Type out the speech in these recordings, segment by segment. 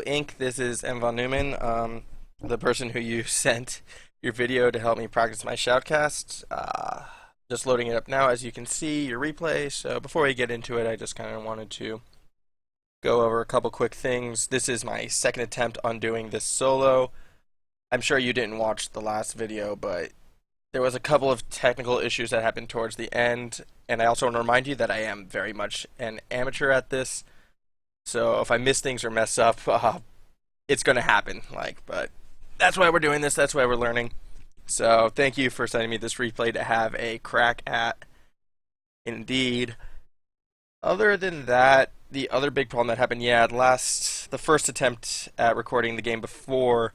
Inc. This is M. Von Neumann, the person who you sent your video to help me practice my shoutcast. Just loading it up now, as you can see, your replay. So before we get into it, I just kind of wanted to go over a couple quick things. This is my second attempt on doing this solo. I'm sure you didn't watch the last video, but there was a couple of technical issues that happened towards the end, and I also want to remind you that I am very much an amateur at this. So if I miss things or mess up, it's going to happen. But that's why we're doing this. That's why we're learning. So thank you for sending me this replay to have a crack at. Indeed. Other than that, the other big problem that happened, the first attempt at recording the game before,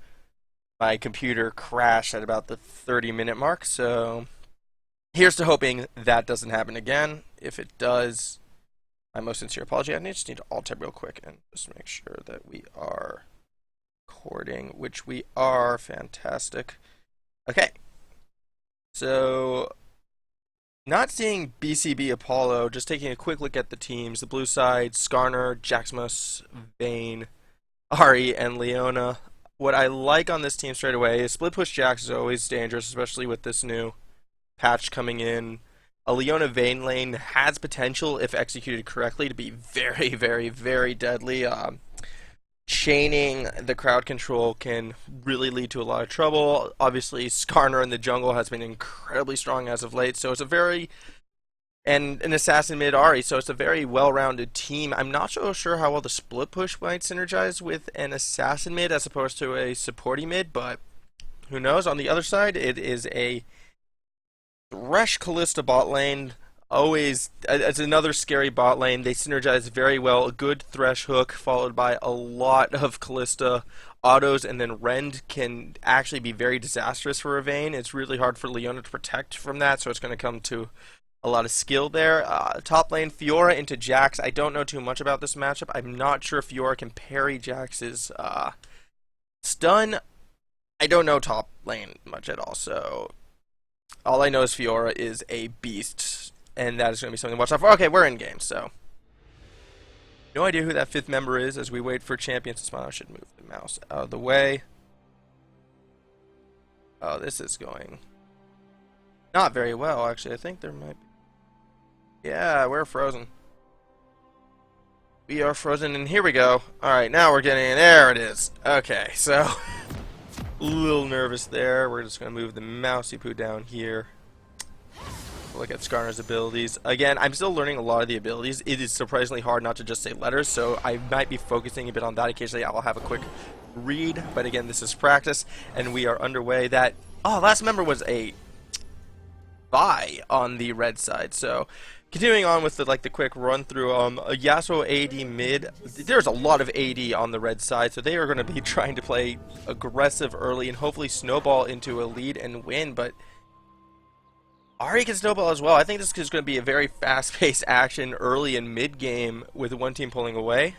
my computer crashed at about the 30-minute mark. So here's to hoping that doesn't happen again. If it does, my most sincere apology. I just need to alt-tab real quick and just make sure that we are recording, which we are. Fantastic. Okay. So, not seeing BCB Apollo, just taking a quick look at the teams. The blue side, Skarner, Jaxmus, Vayne, Ahri, and Leona. What I like on this team straight away is split push Jax is always dangerous, especially with this new patch coming in. A Leona Vayne lane has potential, if executed correctly, to be very, very, very deadly. Chaining the crowd control can really lead to a lot of trouble. Obviously, Skarner in the jungle has been incredibly strong as of late, so it's and an assassin mid Ahri, so it's a very well-rounded team. I'm not so sure how well the split push might synergize with an assassin mid as opposed to a supporting mid, but who knows? On the other side, it is a Thresh Kalista bot lane. Always, it's another scary bot lane. They synergize very well. A good Thresh hook followed by a lot of Kalista autos, and then Rend can actually be very disastrous for a Vayne. It's really hard for Leona to protect from that, so it's going to come to a lot of skill there. Top lane, Fiora into Jax. I don't know too much about this matchup. I'm not sure if Fiora can parry Jax's stun. I don't know top lane much at all, so all I know is Fiora is a beast, and that is going to be something to watch out for. Okay, we're in game, so no idea who that fifth member is as we wait for champions to spawn. I should move the mouse out of the way. Oh, this is going not very well, actually. I think there might be... Yeah, we're frozen. We are frozen, and here we go. Alright, now we're getting in. There it is. Okay, so a little nervous there. We're just going to move the mousey poo down here. Look at Skarner's abilities. Again, I'm still learning a lot of the abilities. It is surprisingly hard not to just say letters, so I might be focusing a bit on that. Occasionally I will have a quick read, but again, this is practice, and we are underway. That last member was a Vi on the red side. So continuing on with the quick run through, a Yasuo AD mid. There's a lot of AD on the red side, so they are going to be trying to play aggressive early and hopefully snowball into a lead and win, but Ahri can snowball as well. I think this is going to be a very fast-paced action early and mid-game with one team pulling away.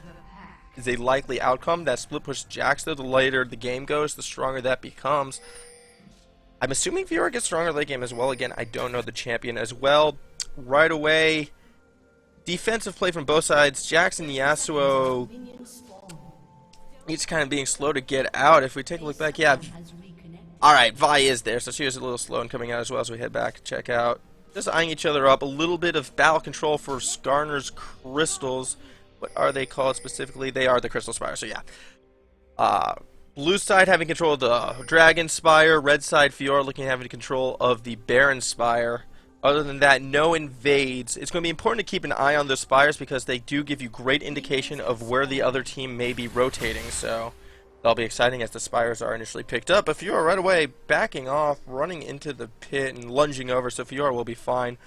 Is a likely outcome. That split push Jax, though, the later the game goes, the stronger that becomes. I'm assuming Fiora gets stronger late game as well. Again, I don't know the champion as well. Right away, defensive play from both sides. Jax and Yasuo each kind of being slow to get out. If we take a look back, yeah. Alright, Vi is there, so she was a little slow in coming out as well as we head back. Check out. Just eyeing each other up. A little bit of battle control for Skarner's crystals. What are they called specifically? They are the Crystal Spire, so yeah. Blue side having control of the Dragon Spire. Red side, Fiora looking at having control of the Baron Spire. Other than that, no invades. It's going to be important to keep an eye on those spires because they do give you great indication of where the other team may be rotating, so that'll be exciting as the spires are initially picked up. But Fiora right away backing off, running into the pit and lunging over, so Fiora will be fine.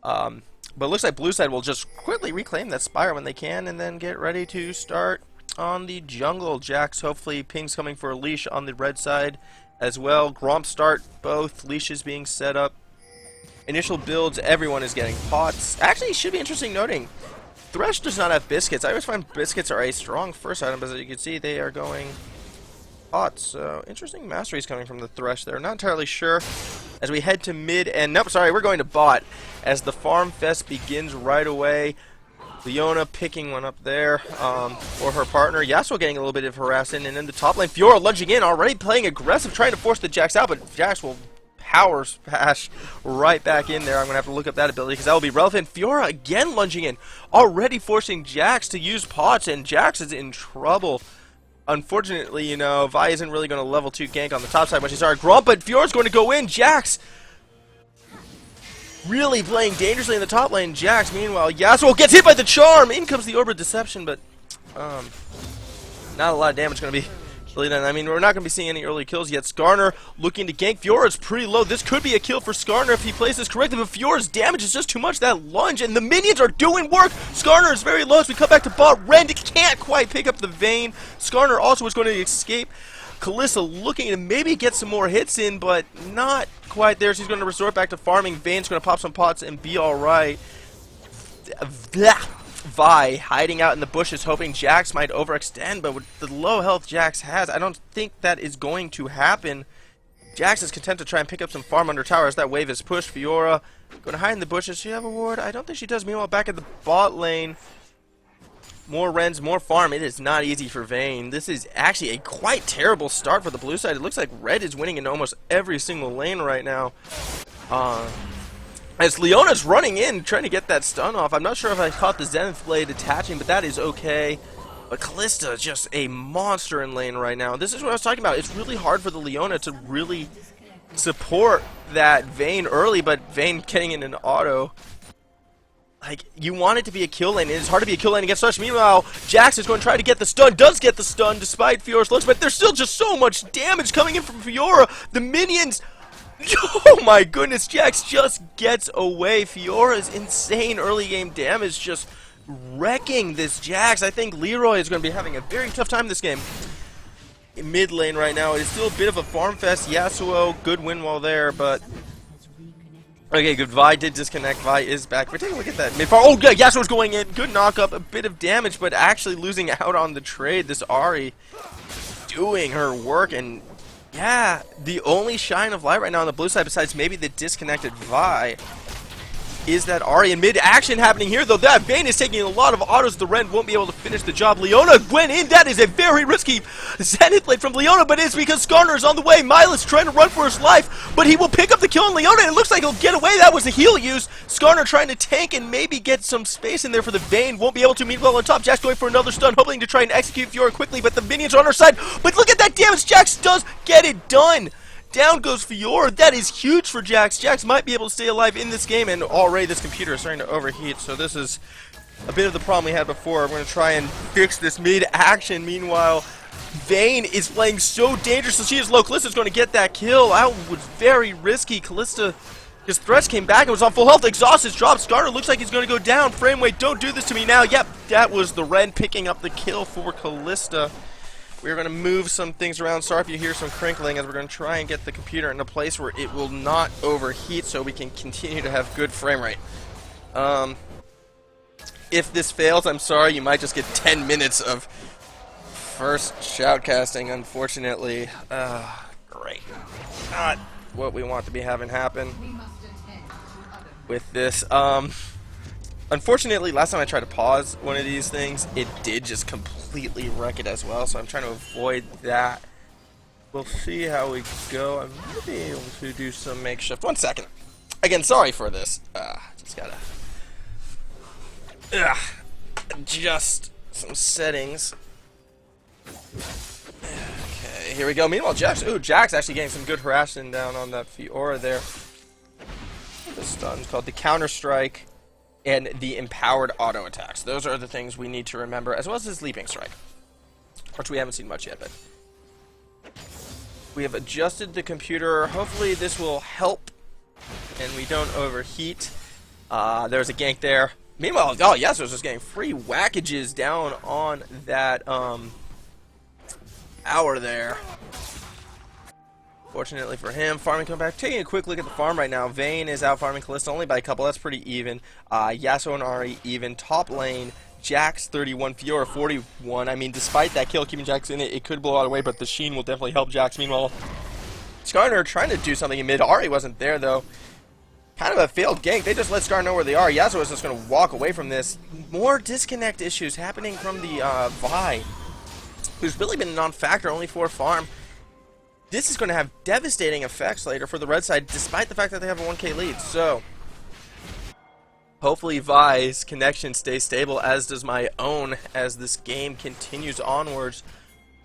But it looks like blue side will just quickly reclaim that spire when they can and then get ready to start on the jungle. Jax, hopefully pings coming for a leash on the red side as well. Gromp start both leashes being set up. Initial builds, everyone is getting pots. Actually, it should be interesting noting, Thresh does not have biscuits. I always find biscuits are a strong first item, but as you can see, they are going pots. So, interesting masteries coming from the Thresh there. Not entirely sure. As we head to mid, and nope, sorry, we're going to bot. As the farm fest begins right away. Leona picking one up there for her partner. Yasuo getting a little bit of harassment, and then the top lane, Fiora lunging in, already playing aggressive, trying to force the Jax out, but Jax will power smash right back in there. I'm going to have to look up that ability because that will be relevant. Fiora again lunging in, already forcing Jax to use pots, and Jax is in trouble. Unfortunately, you know, Vi isn't really going to level 2 gank on the top side when she's already Grump, but Fiora's going to go in. Jax really playing dangerously in the top lane. Jax, meanwhile, Yasuo gets hit by the charm. In comes the Orb of Deception, but not a lot of damage going to be really done. I mean, we're not going to be seeing any early kills yet. Skarner looking to gank. Fiora's pretty low. This could be a kill for Skarner if he plays this correctly, but Fiora's damage is just too much. That lunge, and the minions are doing work. Skarner is very low as we come back to bot. Rend can't quite pick up the Vayne. Skarner also is going to escape. Kalista looking to maybe get some more hits in, but not quite there. She's going to resort back to farming. Vayne's going to pop some pots and be alright. Vi hiding out in the bushes, hoping Jax might overextend, but with the low health Jax has, I don't think that is going to happen. Jax is content to try and pick up some farm under tower as that wave is pushed. Fiora going to hide in the bushes. Does she have a ward? I don't think she does. Meanwhile, back at the bot lane, more Rens, more farm. It is not easy for Vayne. This is actually a quite terrible start for the blue side. It looks like Red is winning in almost every single lane right now. As Leona's running in, trying to get that stun off. I'm not sure if I caught the Zenith Blade attaching, but that is okay. But Kalista is just a monster in lane right now. This is what I was talking about. It's really hard for the Leona to really support that Vayne early, but Vayne getting in an auto. Like, you want it to be a kill lane, and it's hard to be a kill lane against such. Meanwhile, Jax is going to try to get the stun, does get the stun despite Fiora's looks, but there's still just so much damage coming in from Fiora. The minions, oh my goodness, Jax just gets away. Fiora's insane early game damage just wrecking this Jax. I think Leroy is going to be having a very tough time this game. In mid lane right now, it is still a bit of a farm fest. Yasuo, good win while there, but okay, good. Vi did disconnect. Vi is back. We're taking a look at that mid far. Oh, yeah, Yasuo's going in. Good knock up. A bit of damage, but actually losing out on the trade. This Ahri doing her work. And yeah, the only shine of light right now on the blue side, besides maybe the disconnected Vi, is that Ahri in mid action happening here, though that Vayne is taking a lot of autos. The Rend won't be able to finish the job. Leona went in. That is a very risky Zenith Blade from Leona, but it's because Skarner is on the way. Milas trying to run for his life, but he will pick up the kill on Leona. It looks like he'll get away. That was a heal use. Skarner trying to tank and maybe get some space in there for the Vayne. Won't be able to. Meanwhile on top, Jax going for another stun, hoping to try and execute Fiora quickly, but the minions are on her side. But look at that damage. Jax does get it done. Down goes Fiora. That is huge for Jax. Jax might be able to stay alive in this game, and already this computer is starting to overheat, so this is a bit of the problem we had before. I'm going to try and fix this mid-action. Meanwhile, Vayne is playing so dangerous, so she is low. Kalista's going to get that kill. That was very risky. Kalista, his threats came back and was on full health. Exhaust is dropped. Skarner looks like he's going to go down. Frameway, don't do this to me now. Yep, that was the Ren picking up the kill for Kalista. We're going to move some things around. Sorry if you hear some crinkling, as we're going to try and get the computer in a place where it will not overheat so we can continue to have good frame rate. If this fails, I'm sorry. You might just get 10 minutes of first shoutcasting, unfortunately. Great. Not what we want to be having happen with this. Unfortunately, last time I tried to pause one of these things, it did just completely wreck it as well, so I'm trying to avoid that. We'll see how we go. I might be able to do some makeshift. 1 second. Again, sorry for this. Just gotta adjust some settings. Okay, here we go. Meanwhile, Jax actually getting some good harassment down on that Fiora there. The stun's called the Counter Strike and the Empowered Auto Attacks. Those are the things we need to remember, as well as his Leaping Strike, which we haven't seen much yet, but we have adjusted the computer. Hopefully this will help and we don't overheat. There's a gank there. Meanwhile, oh yes, I was just getting free whackages down on that hour there. Fortunately for him, farming come back. Taking a quick look at the farm right now. Vayne is out farming Kalista only by a couple. That's pretty even. Yasuo and Ahri even. Top lane, Jax 31, Fiora 41. I mean, despite that kill keeping Jax in it, it could blow out away, but the Sheen will definitely help Jax. Meanwhile, Skarner trying to do something in mid. Ahri wasn't there though. kind of a failed gank. They just let Scar know where they are. Yasuo is just going to walk away from this. More disconnect issues happening from the Vi, who's really been a non-factor, only 4 farm. This is going to have devastating effects later for the red side, despite the fact that they have a 1k lead. So, hopefully Vi's connection stays stable, as does my own, as this game continues onwards.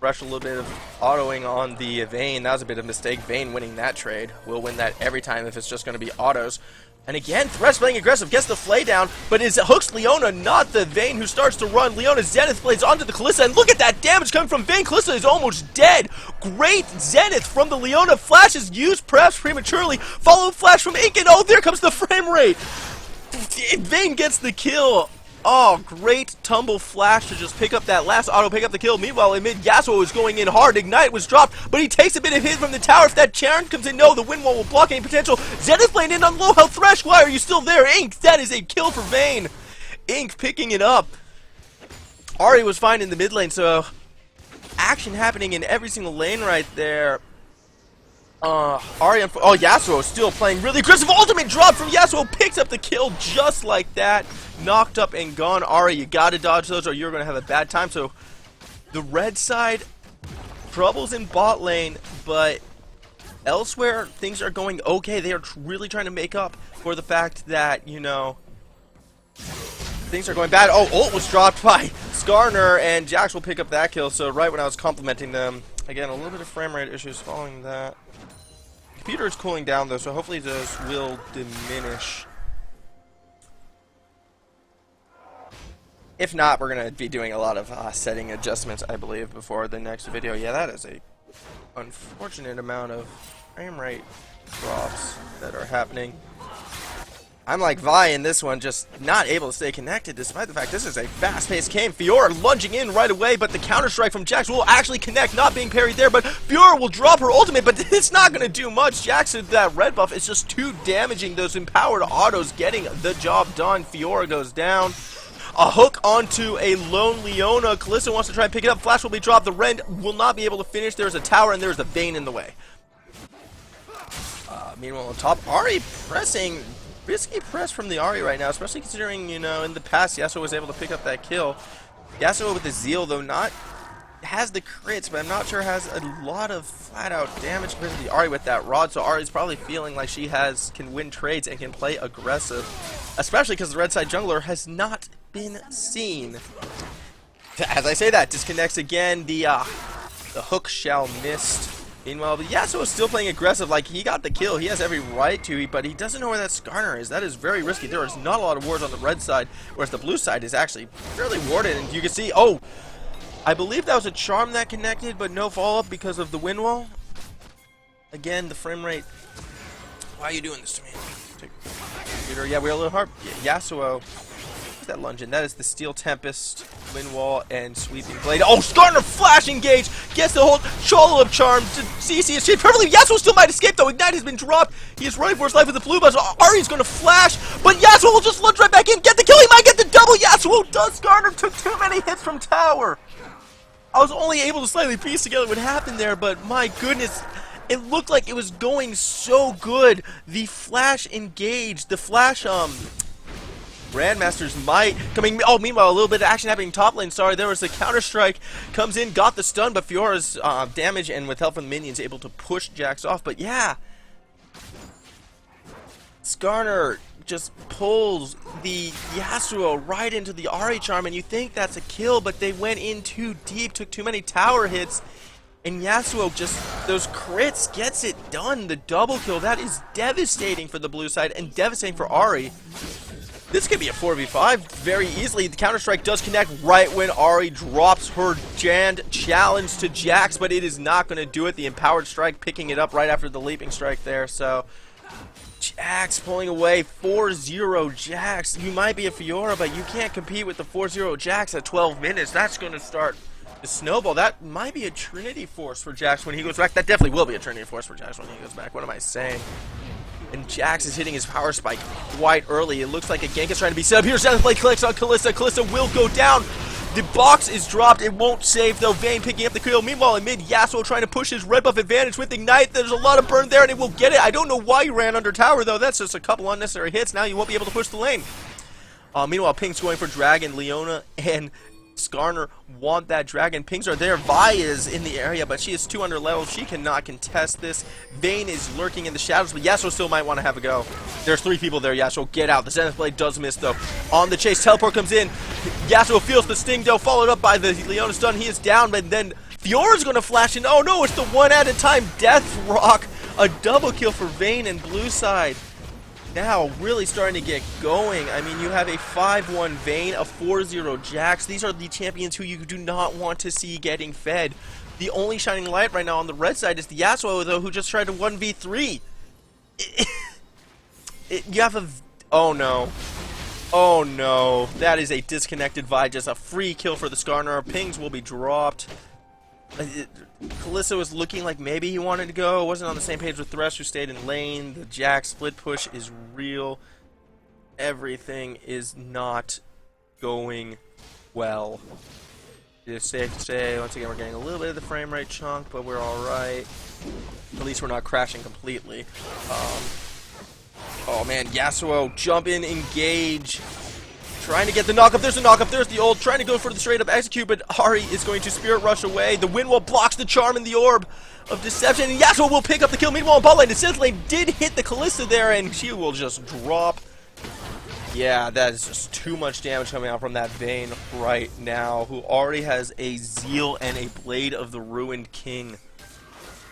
Rush a little bit of autoing on the Vayne. That was a bit of a mistake. Vayne winning that trade. We'll win that every time if it's just going to be autos. And again, Thresh playing aggressive, gets the Flay down, but it hooks Leona, not the Vayne, who starts to run. Leona Zenith plays onto the Kalista, and look at that damage coming from Vayne. Kalista is almost dead. Great Zenith from the Leona. Flash is used perhaps prematurely. Follow flash from Ink, and oh, there comes the frame rate. Vayne gets the kill. Oh, great tumble flash to just pick up that last auto, pick up the kill. Meanwhile, in mid, Yasuo is going in hard. Ignite was dropped, but he takes a bit of hit from the tower. If that Charon comes in, no, the wind wall will block any potential. Zenith playing in on low health. Thresh, why are you still there? Ink, that is a kill for Vayne. Ink picking it up. Ahri was fine in the mid lane, so action happening in every single lane right there. Ahri, oh, Yasuo still playing really aggressive. Ultimate drop from Yasuo, picks up the kill just like that. Knocked up and gone. Ahri, you gotta dodge those or you're gonna have a bad time. So, the red side, troubles in bot lane, but elsewhere, things are going okay. They are really trying to make up for the fact that, you know, things are going bad. Oh, ult was dropped by Skarner, and Jax will pick up that kill. So, right when I was complimenting them, again, a little bit of frame rate issues following that. Computer is cooling down though, so hopefully those will diminish. If not, we're going to be doing a lot of setting adjustments, I believe, before the next video. Yeah, that is a unfortunate amount of frame rate drops that are happening. I'm like Vi in this one, just not able to stay connected, despite the fact this is a fast-paced game. Fiora lunging in right away, but the counter-strike from Jax will actually connect, not being parried there, but Fiora will drop her ultimate, but it's not going to do much. Jax with that red buff is just too damaging. Those empowered autos getting the job done. Fiora goes down. A hook onto a lone Leona. Kalista wants to try and pick it up. Flash will be dropped. The Rend will not be able to finish. There's a tower, and there's a Vayne in the way. Meanwhile, on top, Ahri pressing. Risky press from the Ahri right now, especially considering, you know, in the past, Yasuo was able to pick up that kill. Yasuo with the Zeal, though, has the crits, but I'm not sure has a lot of flat-out damage compared to the Ahri with that rod, so Ahri's probably feeling like she can win trades and can play aggressive, especially because the red side jungler has not been seen. As I say that, disconnects again, the hook shall missed. Meanwhile, Yasuo is still playing aggressive, like he got the kill, he has every right to, but he doesn't know where that Skarner is. That is very risky. There is not a lot of wards on the red side, whereas the blue side is actually fairly warded, and you can see, oh, I believe that was a charm that connected, but no follow-up because of the wind wall. Again, the frame rate. Why are you doing this to me? Yeah, we're a little hard. Yasuo. What's that lunge in? That is the Steel Tempest, wind wall, and sweeping blade. Oh, Skarner flash engage. Gets the whole shoulder of charm. CC is shaped perfectly. Yasuo still might escape though. Ignite has been dropped. He is running for his life with the blue buff. Ahri's going to flash, but Yasuo will just lunge right back in. Get the kill. He might get the double. Yasuo does. Skarner took too many hits from tower. I was only able to slightly piece together what happened there, but my goodness, it looked like it was going so good. The flash engaged, the flash Grandmasters might coming. Oh, meanwhile, a little bit of action happening top lane. Sorry, there was a counter strike. Comes in, got the stun, but Fiora's damage and with help from the minions able to push Jax off. But yeah, Skarner just pulls the Yasuo right into the Ahri charm, and you think that's a kill, but they went in too deep, took too many tower hits, and Yasuo just, those crits gets it done. The double kill, that is devastating for the blue side and devastating for Ahri. This could be a 4v5 very easily. The counter-strike does connect right when Ahri drops her Jand challenge to Jax, but it is not going to do it. The empowered strike picking it up right after the leaping strike there, so Jax pulling away. 4-0 Jax. You might be a Fiora, but you can't compete with the 4-0 Jax at 12 minutes. That's going to start the snowball. That might be a Trinity Force for Jax when he goes back. That definitely will be a Trinity Force for Jax when he goes back. What am I saying? And Jax is hitting his power spike quite early. It looks like a gank is trying to be set up. Here's Zenith Blade, clicks on Kalista. Kalista will go down. The box is dropped. It won't save, though. Vayne picking up the kill. Meanwhile, in mid, Yasuo trying to push his red buff advantage with Ignite. There's a lot of burn there, and it will get it. I don't know why he ran under tower, though. That's just a couple unnecessary hits. Now you won't be able to push the lane. Meanwhile, Pink's going for Dragon. Leona and Skarner want that Dragon. Pings are there. Vi is in the area, but she is 200 level. She cannot contest this. Vayne is lurking in the shadows, but Yasuo still might want to have a go. There's 3 people there. Yasuo, get out. The Zenith Blade does miss, though. On the chase, teleport comes in. Yasuo feels the sting, though, followed up by the Leona stun. He is down, but then Fiora's going to flash in. Oh, no, it's the one at a time Death Rock. A double kill for Vayne and blue side. Now really starting to get going. I mean, you have a 5-1 Vayne, a 4-0 Jax. These are the champions who you do not want to see getting fed. The only shining light right now on the red side is the Yasuo, though, who just tried to 1v3. You have a... Oh, no. Oh, no. That is a disconnected Vi. Just a free kill for the Skarner. Pings will be dropped. Kalista was looking like maybe he wanted to go. Wasn't on the same page with Thresh, who stayed in lane. The Jax split push is real. Everything is not going well. It is safe to say, once again, we're getting a little bit of the frame rate chunk, but we're alright. At least we're not crashing completely. Oh man, Yasuo, jump in, engage. Trying to get the knockup. There's the knockup. There's the ult. Trying to go for the straight up execute, but Ahri is going to Spirit Rush away. The wind wall blocks the charm in the orb of deception, and Yasuo will pick up the kill. Meanwhile, in bot lane, the Sith lane did hit the Kalista there, and she will just drop. Yeah, that is just too much damage coming out from that Vayne right now, who already has a Zeal and a Blade of the Ruined King.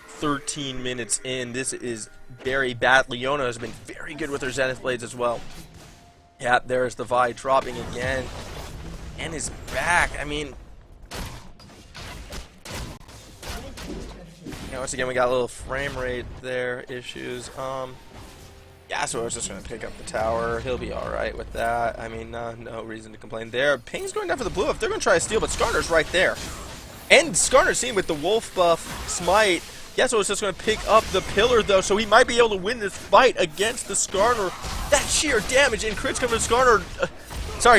13 minutes in. This is very bad. Leona has been very good with her Zenith Blades as well. Yeah, there's the Vi dropping again. And is back. I mean... Yeah, once again, we got a little frame rate there issues. Yasuo is just going to pick up the tower. He'll be alright with that. I mean, no reason to complain there. Ping's going down for the blue if they're going to try to steal, but Skarner's right there. And Skarner's seen with the wolf buff smite. Yasuo is just going to pick up the pillar, though, so he might be able to win this fight against the Skarner. That sheer damage and crits coming from Skarner.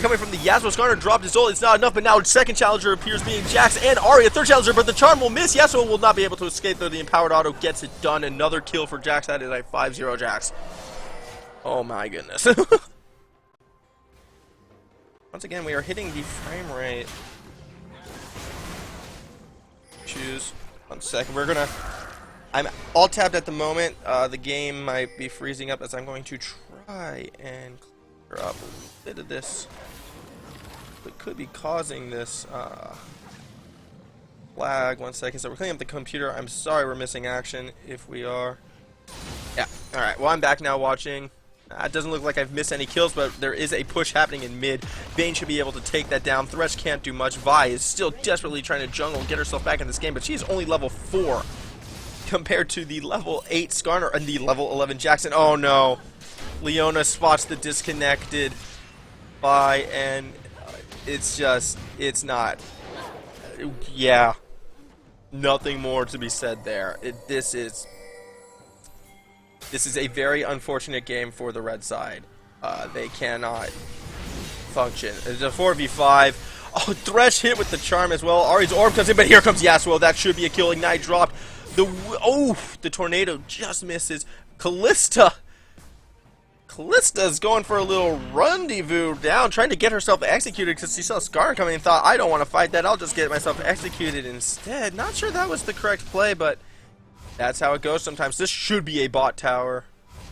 Coming from the Yasuo. Skarner dropped his ult. It's not enough, but now second challenger appears being Jax and Ahri. Third challenger, but the charm will miss. Yasuo will not be able to escape, though. The empowered auto gets it done. Another kill for Jax. That is a 5-0 Jax. Oh my goodness. Once again, we are hitting the frame rate. Choose. 1 second. We're gonna... I'm all tapped at the moment. The game might be freezing up as I'm going to try and clear up a bit of this. It could be causing this lag. 1 second. So we're cleaning up the computer. I'm sorry we're missing action if we are. Yeah. Alright. Well, I'm back now watching. It doesn't look like I've missed any kills, but there is a push happening in mid. Vayne should be able to take that down. Thresh can't do much. Vi is still desperately trying to jungle and get herself back in this game, but she's only level 4 compared to the level 8 Skarner and the level 11 Jackson. Oh no. Leona spots the disconnected Vi, and it's not. Yeah. Nothing more to be said there. This is a very unfortunate game for the red side. They cannot function. It's a 4v5. Oh, Thresh hit with the charm as well. Ahri's orb comes in, but here comes Yasuo. That should be a kill. Ignite dropped. The tornado just misses. Kalista's going for a little rendezvous down, trying to get herself executed because she saw Scar coming and thought, I don't want to fight that. I'll just get myself executed instead. Not sure that was the correct play, but that's how it goes sometimes. This should be a bot tower.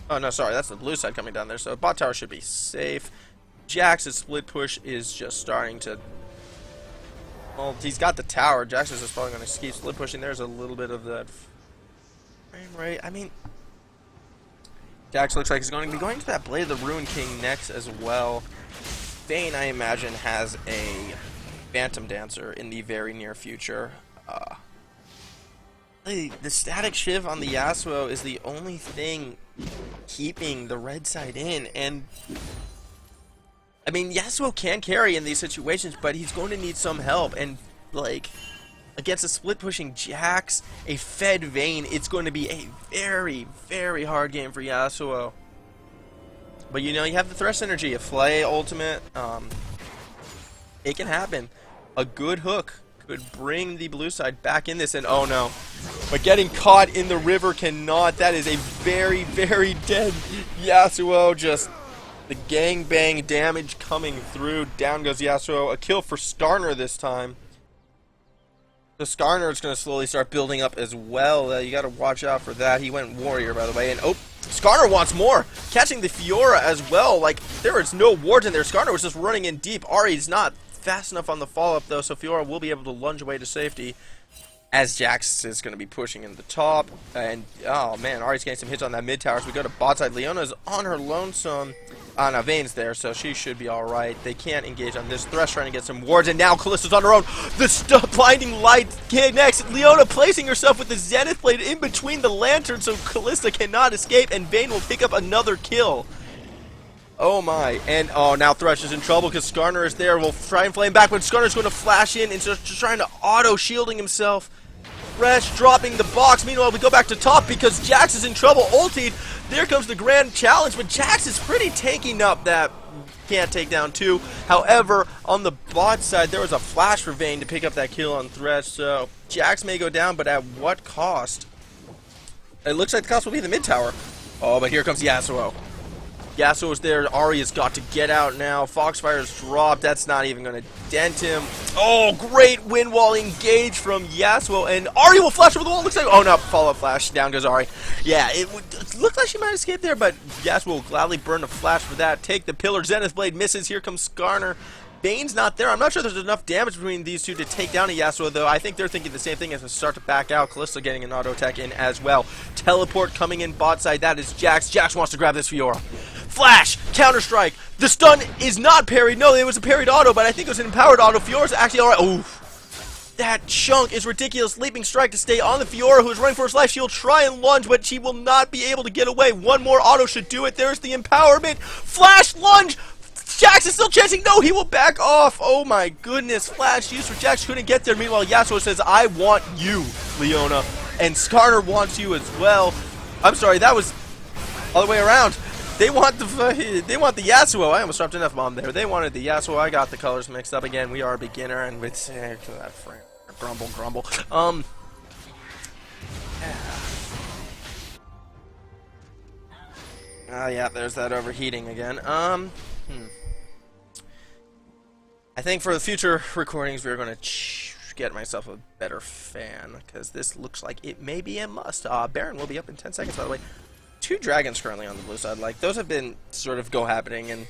Oh, no, sorry. That's the blue side coming down there. So bot tower should be safe. Jax's split push is just starting to... Well, he's got the tower. Jax is just probably going to keep split pushing. There's a little bit of that frame rate. I mean, Jax looks like he's going to be going to that Blade of the Ruined King next as well. Vayne, I imagine, has a Phantom Dancer in the very near future. The static shiv on the Yasuo is the only thing keeping the red side in, and I mean, Yasuo can carry in these situations, but he's going to need some help, and like against a split pushing Jax, a fed Vayne, it's going to be a very, very hard game for Yasuo. But you know, you have the Thresh energy, a Flay ultimate, it can happen. a good hook could bring the blue side back in this, and oh no. But getting caught in the river cannot. That is a very, very dead Yasuo. Just the gangbang damage coming through. Down goes Yasuo. A kill for Skarner this time. The Skarner is going to slowly start building up as well. You got to watch out for that. He went Warrior, by the way. And oh, Skarner wants more. Catching the Fiora as well. Like, there is no wards in there. Skarner was just running in deep. Ari's not fast enough on the follow-up, though, so Fiora will be able to lunge away to safety. As Jax is going to be pushing in the top. And, oh man, Ari's getting some hits on that mid tower. So we go to bot side. Leona's on her lonesome. Now Vayne's there, so she should be alright. They can't engage on this. Thresh trying to get some wards, and now Kallista's on her own. The blinding light connects. Leona placing herself with the Zenith Blade in between the lanterns, so Kallista cannot escape, and Vayne will pick up another kill. Oh my, and oh, now Thresh is in trouble because Skarner is there. We'll try and flame back, but Skarner's going to flash in and just trying to auto-shielding himself. Thresh dropping the box. Meanwhile, we go back to top because Jax is in trouble. Ultied. There comes the grand challenge, but Jax is pretty tanking up that can't take down two. However, on the bot side, there was a flash for Vayne to pick up that kill on Thresh, so Jax may go down, but at what cost? It looks like the cost will be the mid tower. Oh, but here comes Yasuo. Yasuo's there. Ahri has got to get out now. Foxfire's dropped. That's not even going to dent him. Oh, great wind wall engage from Yasuo. And Ahri will flash over the wall. Looks like, oh no, follow-up flash. Down goes Ahri. Yeah, it looked like she might escape there, but Yasuo will gladly burn a flash for that. Take the pillar. Zenith Blade misses. Here comes Skarner. Vayne's not there. I'm not sure there's enough damage between these two to take down a Yasuo, though. I think they're thinking the same thing as to start to back out. Kalista getting an auto attack in as well. Teleport coming in bot side. That is Jax. Jax wants to grab this Fiora. Flash! Counter-strike! The stun is not parried. No, it was a parried auto, but I think it was an empowered auto. Fiora's actually alright. Oof. That chunk is ridiculous. Leaping strike to stay on the Fiora, who is running for his life. She'll try and lunge, but she will not be able to get away. One more auto should do it. There's the empowerment. Flash lunge! Jax is still chasing. No, he will back off. Oh my goodness. Flash used for Jax couldn't get there. Meanwhile, Yasuo says, I want you, Leona. And Skarner wants you as well. I'm sorry, that was all the way around. They want the Yasuo. I almost dropped an F-bomb there. They wanted the Yasuo. I got the colors mixed up again. We are a beginner, and with that grumble. Yeah, there's that overheating again. I think for the future recordings, we're going to get myself a better fan, because this looks like it may be a must. Baron will be up in 10 seconds, by the way. 2 dragons currently on the blue side. Like, those have been sort of happening, and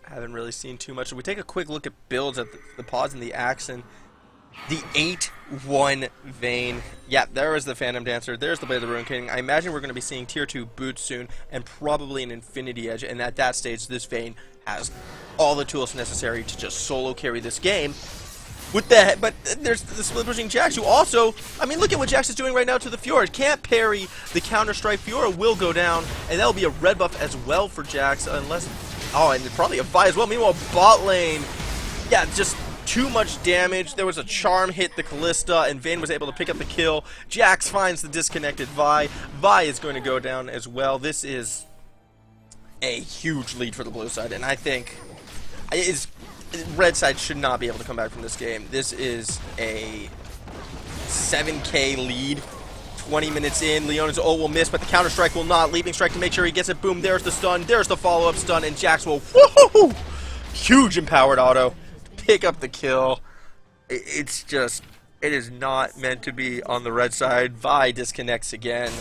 I haven't really seen too much. If we take a quick look at builds at the pods and the axe, and the 8-1 Vayne. Yeah, there is the Phantom Dancer. There's the Blade of the Ruin King. I imagine we're going to be seeing tier 2 boots soon, and probably an Infinity Edge, and at that stage, this Vayne has all the tools necessary to just solo carry this game. With that, but there's the split pushing Jax, who also, I mean, look at what Jax is doing right now to the Fiora. Can't parry the counter-strike. Fiora will go down, and that'll be a red buff as well for Jax, unless, oh, and probably a Vi as well. Meanwhile, bot lane, yeah, just too much damage. There was a charm hit the Kalista, and Vayne was able to pick up the kill. Jax finds the disconnected Vi. Vi is going to go down as well. This is a huge lead for the blue side, and I think red side should not be able to come back from this game. This is a 7k lead. 20 minutes in, Leona's ult will miss, but the counter-strike will not. Leaping strike to make sure he gets it. Boom, there's the stun. There's the follow-up stun, and Jax will, woohoo! Huge empowered auto. Pick up the kill. It's just, it is not meant to be on the red side. Vi disconnects again.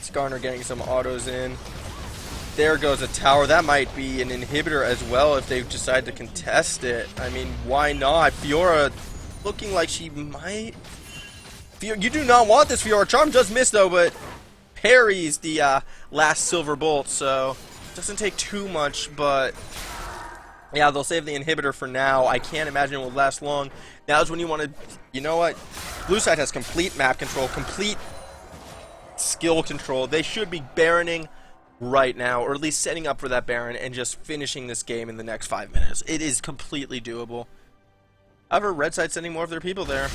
Skarner getting some autos in. There goes a tower. That might be an inhibitor as well if they decide to contest it. I mean, why not? Fiora looking like she might. You do not want this Fiora. Charm does miss though, but parries the last silver bolt, so doesn't take too much, but yeah, they'll save the inhibitor for now. I can't imagine it will last long. Now is when you want to, you know what? Blue side has complete map control, complete skill control. They should be Baroning right now, or at least setting up for that Baron and just finishing this game in the next 5 minutes. It is completely doable. However, red side sending more of their people there.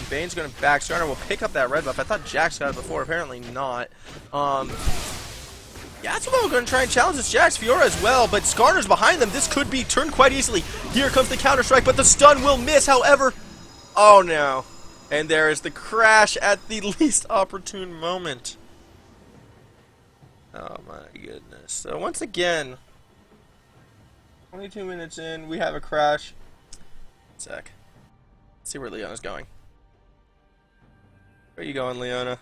Bane's going to back. Skarner will pick up that red buff. I thought Jax got it before. Apparently not. Yasuo going to try and challenge this Jax Fiora as well, but Skarner's behind them. This could be turned quite easily. Here comes the counter-strike, but the stun will miss, however. Oh no. And there is the crash at the least opportune moment. Oh my goodness. So once again, 22 minutes in, we have a crash. Sec. Let's see where Leona's going. Where are you going, Leona?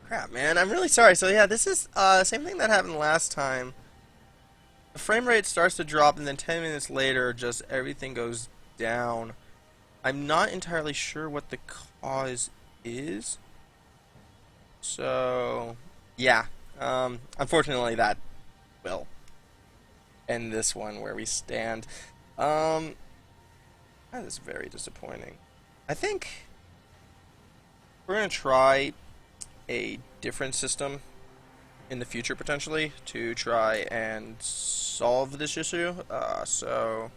Crap, man. I'm really sorry. So yeah, this is same thing that happened last time. The frame rate starts to drop, and then 10 minutes later, just everything goes down. I'm not entirely sure what the cause is. So yeah, unfortunately, that will end this one where we stand. That is very disappointing. I think we're gonna try a different system in the future potentially to try and solve this issue. So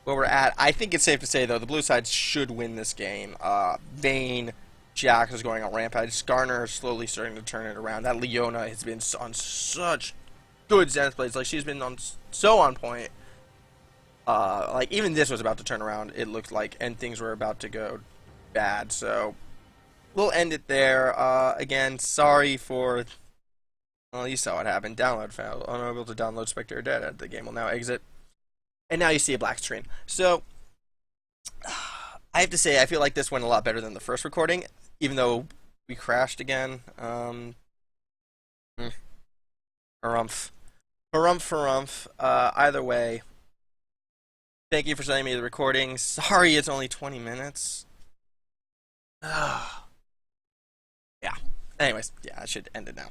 where we're at, I think it's safe to say though the blue side should win this game. Vayne, Jax is going on rampage. Skarner is slowly starting to turn it around. That Leona has been on such good Zenith plays. Like she's been on so on point. Like even this was about to turn around. It looked like, and things were about to go bad. So we'll end it there. Again, sorry for. Well, you saw what happened. Download failed. Unable to download Spectre Dead. The game will now exit. And now you see a black screen. So I have to say, I feel like this went a lot better than the first recording, even though we crashed again. Harumph. Either way, thank you for sending me the recording. Sorry it's only 20 minutes. Yeah. Anyways, yeah, I should end it now.